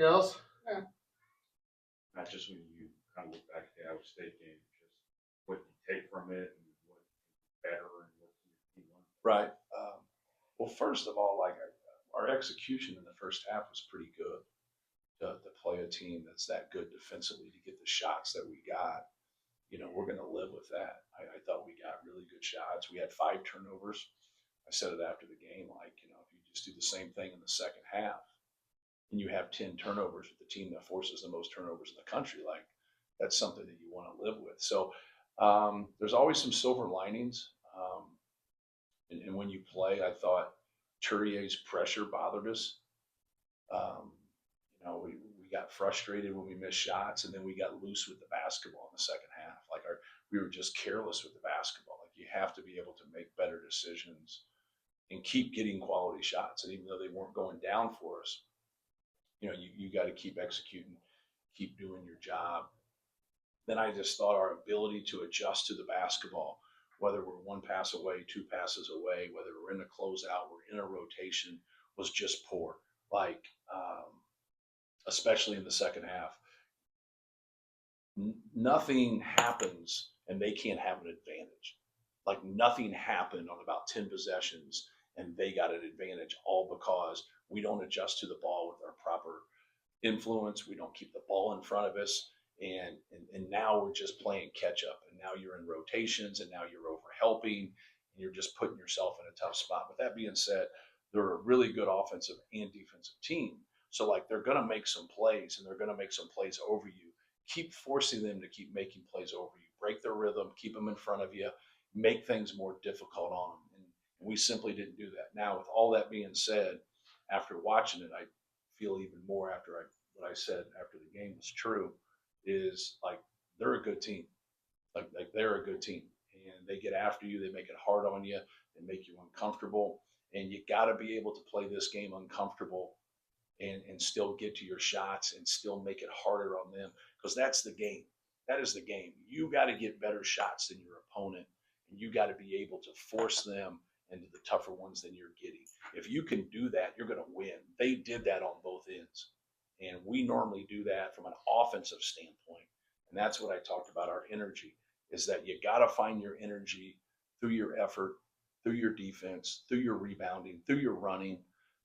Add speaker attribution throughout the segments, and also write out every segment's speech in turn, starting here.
Speaker 1: else?
Speaker 2: Yeah.
Speaker 3: Not just when you kind of look back at the Iowa State game, just what you take from it and what better and what you learn.
Speaker 4: Right. Well, first of all, like our execution in the first half was pretty good. To play a team that's that good defensively, to get the shots that we got, we're going to live with that. I thought we got really good shots. We had 5 turnovers. I said it after the game, like, if you just do the same thing in the second half and you have 10 turnovers with the team that forces the most turnovers in the country, like, that's something that you want to live with. So there's always some silver linings. And when you play, I thought Turier's pressure bothered us. We got frustrated when we missed shots, and then we got loose with the basketball in the second half. Like we were just careless with the basketball. Like, you have to be able to make better decisions and keep getting quality shots. And even though they weren't going down for us, you got to keep executing, keep doing your job. Then I just thought our ability to adjust to the basketball, whether we're 1 pass away, 2 passes away, whether we're in a closeout, we're in a rotation, was just poor. Like, especially in the second half. Nothing happens and they can't have an advantage. Like, nothing happened on about 10 possessions and they got an advantage, all because we don't adjust to the ball with our proper influence. We don't keep the ball in front of us. And now we're just playing catch up. And now you're in rotations and now you're over helping and you're just putting yourself in a tough spot. With that being said, they're a really good offensive and defensive team. So, like, they're going to make some plays, and they're going to make some plays over you. Keep forcing them to keep making plays over you. Break their rhythm, keep them in front of you, make things more difficult on them. And we simply didn't do that. Now, with all that being said, after watching it, I feel even more after what I said after the game was true, is like, they're a good team. Like they're a good team. And they get after you. They make it hard on you. They make you uncomfortable. And you got to be able to play this game uncomfortable and still get to your shots and still make it harder on them, because that's the game. That is the game. You got to get better shots than your opponent, and you got to be able to force them into the tougher ones than you're getting. If you can do that, you're going to win. They did that on both ends, and we normally do that from an offensive standpoint. And that's what I talked about, our energy, is that you got to find your energy through your effort, through your defense, through your rebounding, through your running.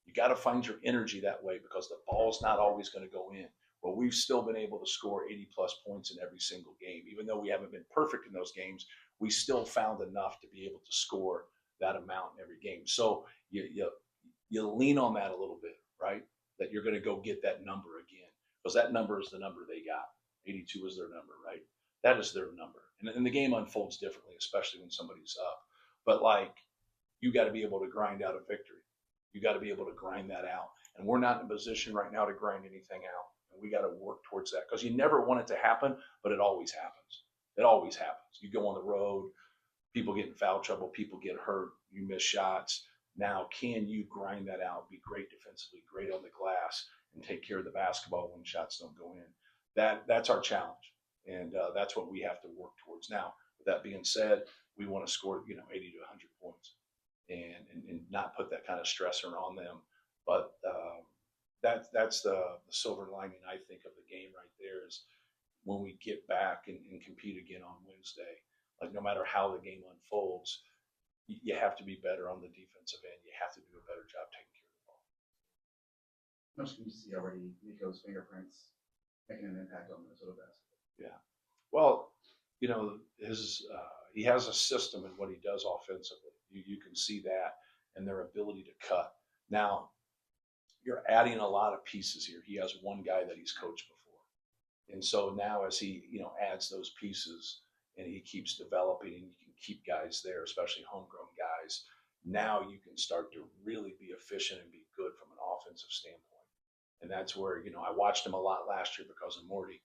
Speaker 4: You got to find your energy that way, because the ball's not always going to go in. Well, we've still been able to score 80 plus points in every single game. Even though we haven't been perfect in those games, we still found enough to be able to score that amount in every game. So you lean on that a little bit, right? That you're going to go get that number again, because that number is the number they got. 82 is their number, right? That is their number. And the game unfolds differently, especially when somebody's up. But, like, you got to be able to grind out a victory. You got to be able to grind that out. And we're not in a position right now to grind anything out. And we got to work towards that, because you never want it to happen, but it always happens. It always happens. You go on the road, people get in foul trouble, people get hurt, you miss shots. Now, can you grind that out, be great defensively, great on the glass, and take care of the basketball when shots don't go in? That's our challenge. And that's what we have to work towards. Now, with that being said, we want to score, 80 to 100 points. And not put that kind of stressor on them. But that's the silver lining, I think, of the game right there, is when we get back and compete again on Wednesday, like, no matter how the game unfolds, you have to be better on the defensive end. You have to do a better job taking care of the ball.
Speaker 5: How much can you see already Nico's fingerprints making an impact on Minnesota basketball?
Speaker 4: Yeah. Well, he has a system in what he does offensively. You can see that, and their ability to cut. Now, you're adding a lot of pieces here. He has one guy that he's coached before. And so now, as he, adds those pieces and he keeps developing, and you can keep guys there, especially homegrown guys, now you can start to really be efficient and be good from an offensive standpoint. And that's where, I watched him a lot last year because of Morty,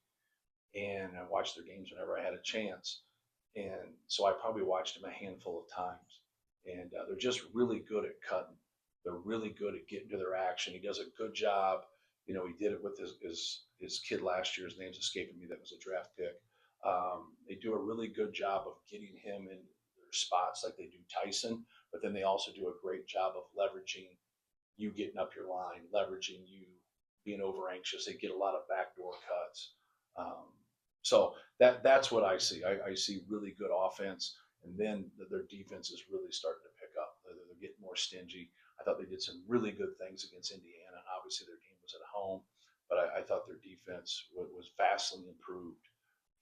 Speaker 4: and I watched their games whenever I had a chance. And so I probably watched him a handful of times. And they're just really good at cutting. They're really good at getting to their action. He does a good job. He did it with his kid last year. His name's escaping me. That was a draft pick. They do a really good job of getting him in their spots like they do Tyson, but then they also do a great job of leveraging you getting up your line, leveraging you being over anxious. They get a lot of backdoor cuts. So that's what I see. I see really good offense, and then their defense is really starting to pick up. They're getting more stingy. I thought they did some really good things against Indiana, and obviously their game was at home, but I thought their defense was vastly improved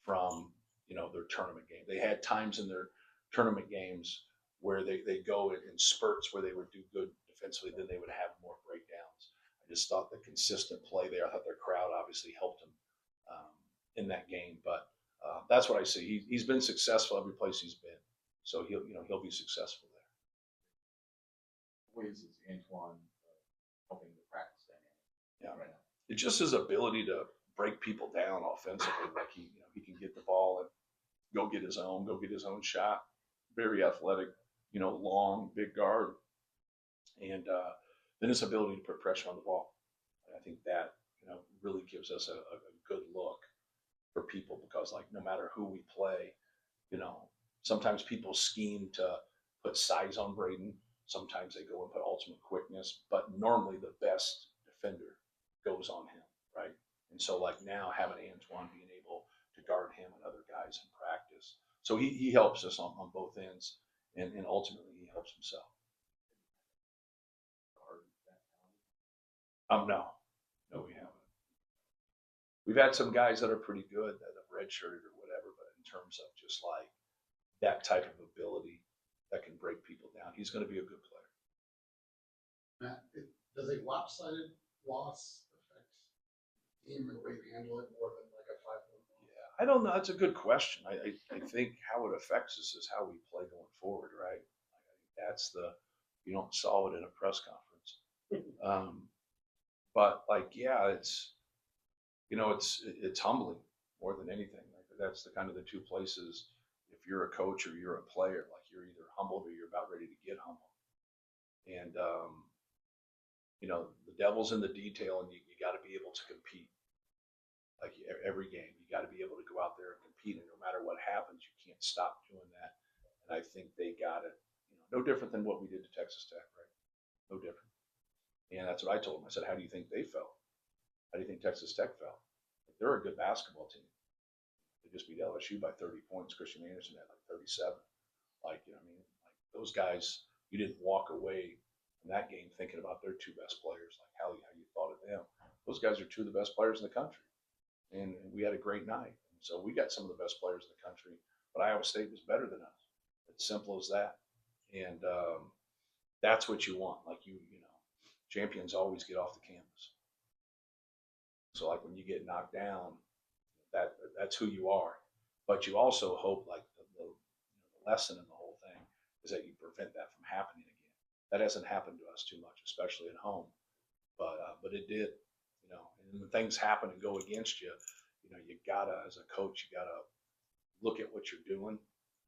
Speaker 4: from their tournament game. They had times in their tournament games where they go in spurts where they would do good defensively, then they would have more breakdowns. I just thought the consistent play there. I thought their crowd obviously helped them in that game, but that's what I see. He's been successful every place he's been, so he'll be successful there.
Speaker 3: Ways is Antoine helping the practice dynamic?
Speaker 4: Yeah, right now. It's just his ability to break people down offensively. Like he can get the ball and go get his own shot. Very athletic, long, big guard, and then his ability to put pressure on the ball. I think that really gives us a good look for people, because like no matter who we play, sometimes people scheme to put size on Braden. Sometimes they go and put ultimate quickness, but normally the best defender goes on him, right? And so like now having Antoine being able to guard him and other guys in practice, so he helps us on both ends, and ultimately he helps himself. No, we haven't. We've had some guys that are pretty good that have redshirted or whatever, but in terms of just like that type of ability that can break people down, he's going to be a good player.
Speaker 1: Matt, does a lopsided loss affect the team and the way you handle it more than like a 5-1 loss?
Speaker 4: Yeah, I don't know. That's a good question. I think how it affects us is how we play going forward, right? That's you don't solve it in a press conference. But like, yeah, it's humbling more than anything. Like that's the kind of the two places. If you're a coach or you're a player, like you're either humbled or you're about ready to get humbled. And the devil's in the detail, and you got to be able to compete. Like every game, you got to be able to go out there and compete, and no matter what happens, you can't stop doing that. And I think they got it. No different than what we did to Texas Tech, right? No different. And that's what I told them. I said, "How do you think they felt? How do you think Texas Tech felt? Like, they're a good basketball team. They just beat LSU by 30 points. Christian Anderson had like 37. Like, like those guys, you didn't walk away from that game thinking about their two best players, like how you thought of them. Those guys are two of the best players in the country. And we had a great night. And so we got some of the best players in the country, but Iowa State was better than us. It's simple as that. And that's what you want. Like champions always get off the canvas. So like when you get knocked down, that's who you are. But you also hope, like the lesson in the whole thing is that you prevent that from happening again. That hasn't happened to us too much, especially at home. But it did, and when things happen and go against you, you gotta, as a coach, you gotta look at what you're doing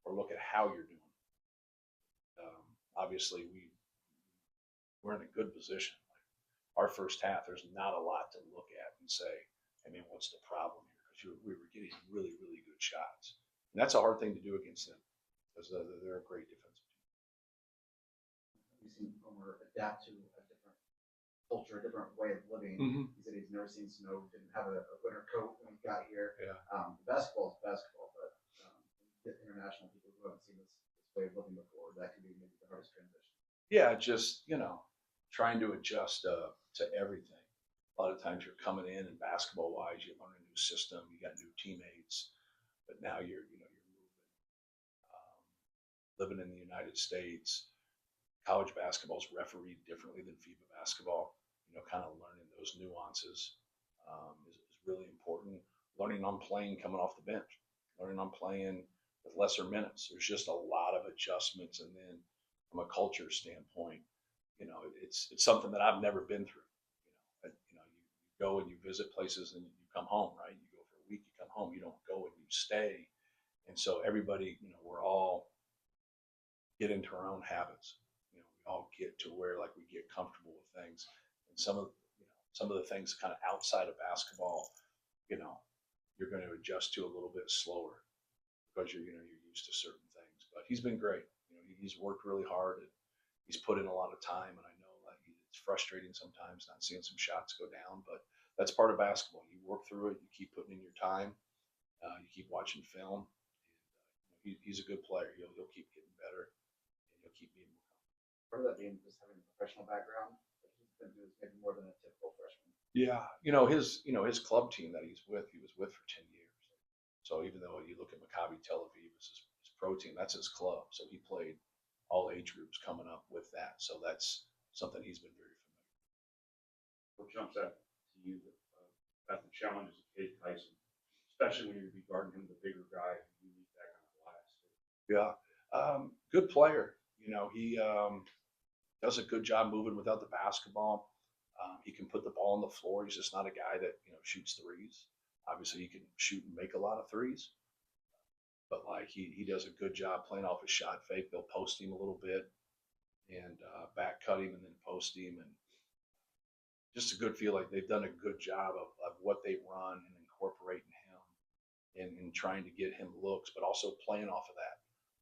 Speaker 4: or look at how you're doing. Obviously, we're in a good position. Our first half, there's not a lot to look at and say, I mean, what's the problem here? Because we were getting really, really good shots. And that's a hard thing to do against them, because they're a great defensive team.
Speaker 5: We've seen Homer adapt to a different culture, a different way of living.
Speaker 4: Mm-hmm.
Speaker 5: He said he's never seen snow, didn't have a winter coat when he got here.
Speaker 4: Yeah.
Speaker 5: Basketball is basketball, but international people who haven't seen this way of living before, that can be maybe the hardest transition.
Speaker 4: Yeah, just, trying to adjust to everything. A lot of times you're coming in, and basketball wise, you learn a new system, you got new teammates, but now you're moving, living in the United States. College basketball is refereed differently than FIBA basketball. Kind of learning those nuances is really important. Learning on playing coming off the bench, learning on playing with lesser minutes. There's just a lot of adjustments, and then from a culture standpoint, it's something that I've never been through. You go and you visit places and you come home, right? You go for a week, you come home. You don't go and you stay. And so everybody, we're all get into our own habits. We all get to where like we get comfortable with things. And some of the things kind of outside of basketball, you're going to adjust to a little bit slower because you're used to certain things. But he's been great. He's worked really hard, and he's put in a lot of time. And I know like it's frustrating sometimes not seeing some shots go down, but that's part of basketball. You work through it. You keep putting in your time. You keep watching film. He's a good player. He'll keep getting better, and he'll keep being more confident.
Speaker 5: Part of that being just having a professional background, like he's been doing maybe more than a typical freshman.
Speaker 4: Yeah, his club team that he was with for 10 years. So even though you look at Maccabi Tel Aviv as his pro team, that's his club. So he played all age groups coming up with that. So that's something he's been very familiar with.
Speaker 3: What jumps out to you about the challenges of Cade Tyson, especially when you're guarding him, the bigger guy, you need that kind of blast.
Speaker 4: Yeah, good player. He does a good job moving without the basketball. He can put the ball on the floor. He's just not a guy that shoots threes. Obviously, he can shoot and make a lot of threes, but like he does a good job playing off his shot fake. They'll post him a little bit and back cut him and then post him, and just a good feel like they've done a good job of what they run and incorporating him and trying to get him looks, but also playing off of that.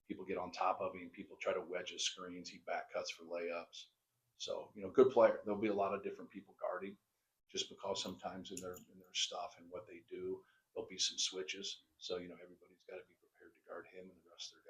Speaker 4: People get on top of him. People try to wedge his screens. He back cuts for layups. So, good player. There'll be a lot of different people guarding just because sometimes in their stuff and what they do, there'll be some switches. So, everybody's got to be prepared to guard him and the rest of their guys.